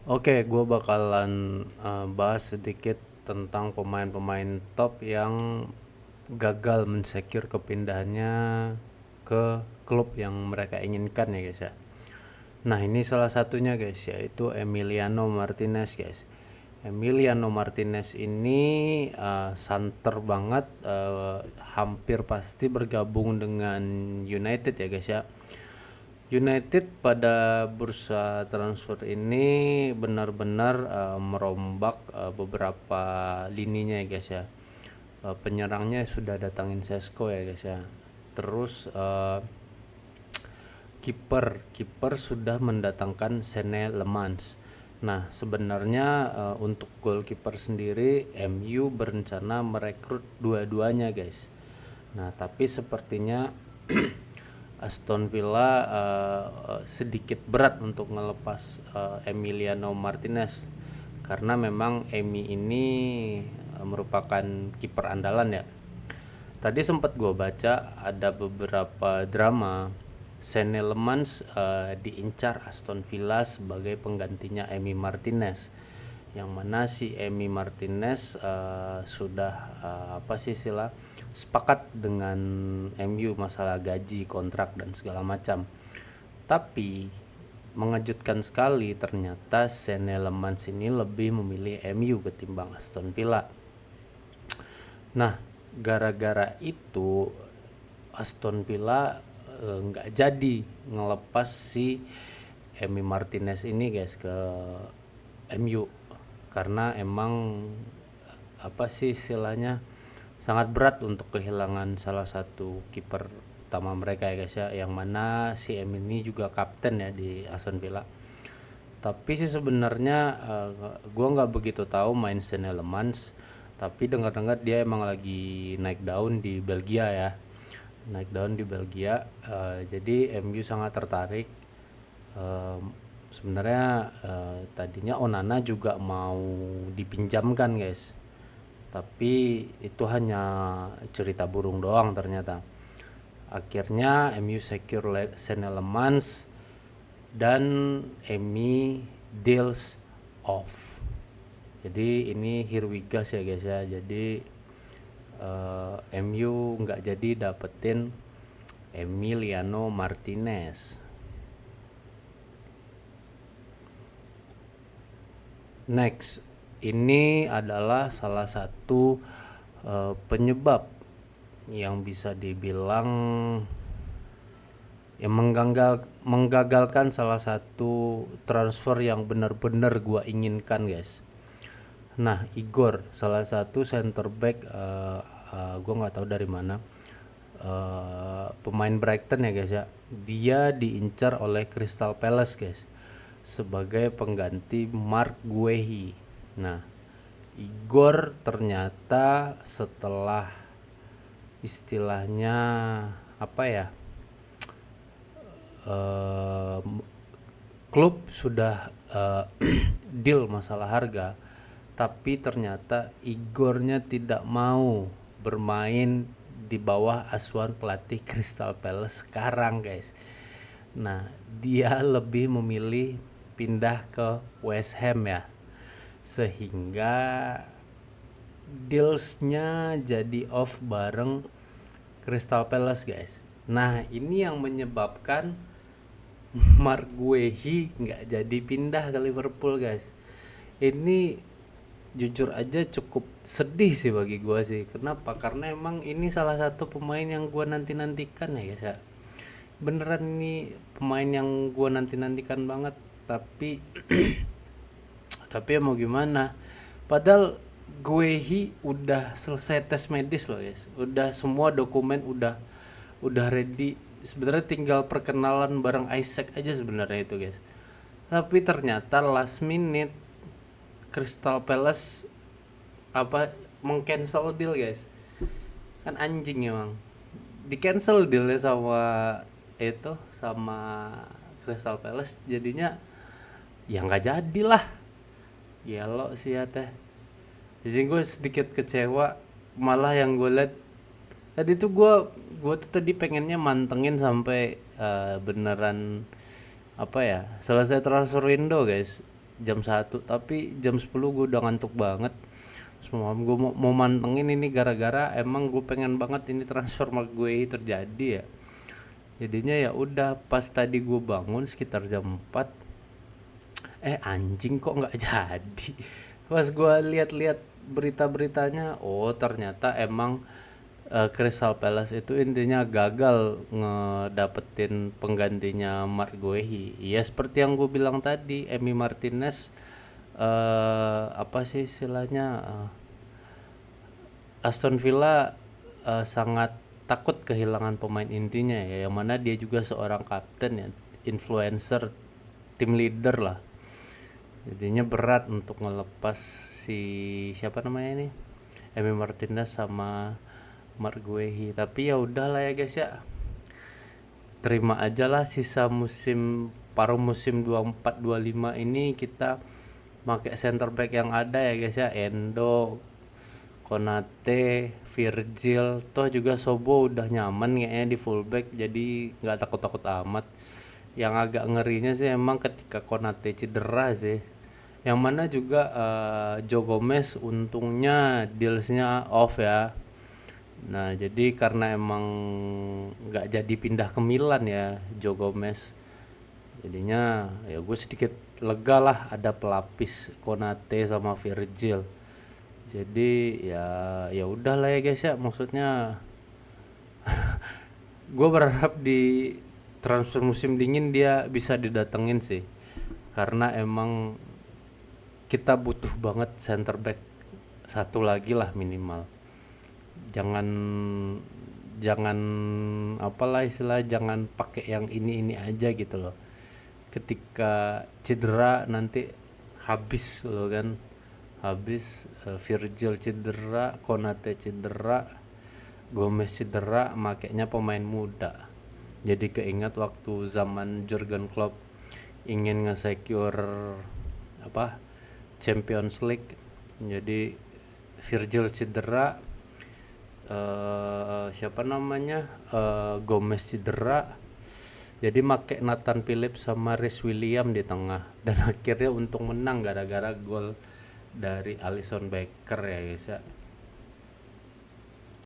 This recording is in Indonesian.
Oke, gue bakalan bahas sedikit tentang pemain-pemain top yang gagal mensecure kepindahannya ke klub yang mereka inginkan ya guys ya. Nah ini salah satunya guys, yaitu Emiliano Martinez guys. Emiliano Martinez ini santer banget, hampir pasti bergabung dengan United ya guys ya. United pada bursa transfer ini benar-benar merombak beberapa lininya ya guys ya. Penyerangnya sudah datangin Sesko ya guys ya. Terus kiper sudah mendatangkan Senne Lemans. Nah sebenarnya untuk goalkeeper sendiri MU berencana merekrut dua-duanya guys. Nah tapi sepertinya Aston Villa sedikit berat untuk ngelepas Emiliano Martinez karena memang Emi ini merupakan kiper andalan ya. Tadi sempat gue baca ada beberapa drama Senne Lemans diincar Aston Villa sebagai penggantinya Emi Martinez, yang mana si Emi Martinez sudah apa sih istilah sepakat dengan MU masalah gaji, kontrak dan segala macam. Tapi mengejutkan sekali ternyata Senne Lemans ini lebih memilih MU ketimbang Aston Villa. Nah, gara-gara itu Aston Villa nggak jadi ngelepas si Emi Martinez ini guys ke MU karena emang apa sih istilahnya sangat berat untuk kehilangan salah satu kiper utama mereka ya guys ya, yang mana si Emi ini juga kapten ya di Aston Villa. Tapi sih sebenarnya gue nggak begitu tahu main Senne Lemans, tapi dengar-dengar dia emang lagi naik daun di Belgia ya, naik daun di Belgia. Jadi MU sangat tertarik. Sebenarnya tadinya Onana juga mau dipinjamkan guys, tapi itu hanya cerita burung doang ternyata. Akhirnya MU secure Senne Lemans dan MU deals off. Jadi ini here we go ya guys ya. Jadi MU nggak jadi dapetin Emiliano Martinez. Next, ini adalah salah satu penyebab yang bisa dibilang yang menggagalkan salah satu transfer yang benar-benar gua inginkan guys. Nah Igor, salah satu center back gue nggak tahu dari mana, pemain Brighton ya guys ya, dia diincar oleh Crystal Palace guys sebagai pengganti Mark Guehi. Nah Igor ternyata setelah istilahnya apa ya, klub sudah deal masalah harga, tapi ternyata Igornya tidak mau bermain di bawah asuhan pelatih Crystal Palace sekarang guys. Nah dia lebih memilih pindah ke West Ham ya, sehingga dealsnya jadi off bareng Crystal Palace guys. Nah ini yang menyebabkan Mark Guehi nggak jadi pindah ke Liverpool guys. Ini jujur aja cukup sedih sih bagi gue sih. Kenapa? Karena emang ini salah satu pemain yang gue nanti-nantikan ya guys ya. Beneran ini pemain yang gue nanti-nantikan banget. Tapi tapi ya mau gimana? Padahal Guehi udah selesai tes medis loh guys. Udah semua dokumen udah ready. Sebenarnya tinggal perkenalan bareng Isaac aja sebenarnya itu guys. Tapi ternyata last minute Crystal Palace apa mengcancel deal guys. Kan anjing emang. Di cancel dealnya sama Crystal Palace, jadinya ya nggak jadilah. Ya lo sih ya teh. Jadi gue sedikit kecewa. Malah yang gue liat tadi tuh gue tuh tadi pengennya mantengin sampai beneran apa ya selesai transfer window guys. jam 1, tapi jam 10 gue udah ngantuk banget. Semua gue mau mantengin ini gara-gara emang gue pengen banget ini transfer Maguire terjadi ya. Jadinya ya udah pas tadi gue bangun sekitar jam 4, anjing kok nggak jadi. Pas gue lihat-lihat berita-beritanya, oh ternyata emang Crystal Palace itu intinya gagal ngedapetin penggantinya Marc Guehi. Ya seperti yang gue bilang tadi, Emi Martinez apa sih istilahnya, Aston Villa sangat takut kehilangan pemain intinya ya, yang mana dia juga seorang kapten ya, influencer, tim leader lah. Jadinya berat untuk ngelepas si siapa namanya ini, Emi Martinez sama Marc Guehi. Tapi ya udahlah ya guys ya, terima aja lah sisa musim, paruh musim 24-25 ini kita pakai center back yang ada ya guys ya, Endo, Konate, Virgil, toh juga Sobo udah nyaman kayaknya di fullback, jadi nggak takut-takut amat. Yang agak ngerinya sih emang ketika Konate cedera sih, yang mana juga Joe Gomez untungnya dealsnya off ya. Nah jadi karena emang nggak jadi pindah ke Milan ya Joe Gomez, jadinya ya gue sedikit lega lah ada pelapis Konate sama Virgil. Jadi ya udahlah ya guys ya, maksudnya gue berharap di transfer musim dingin dia bisa didatengin sih, karena emang kita butuh banget center back satu lagi lah minimal. Jangan jangan apalah istilah, jangan pakai yang ini aja gitu loh. Ketika cedera nanti habis loh kan, habis. Virgil cedera, Konate cedera, Gomez cedera, makanya pemain muda. Jadi keingat waktu zaman Jurgen Klopp ingin nge-secure apa, Champions League. Jadi Virgil cedera, siapa namanya, Gomez cedera, jadi make Nathan Phillips sama Reece Williams di tengah, dan akhirnya untung menang gara-gara gol dari Alisson Becker ya guys ya.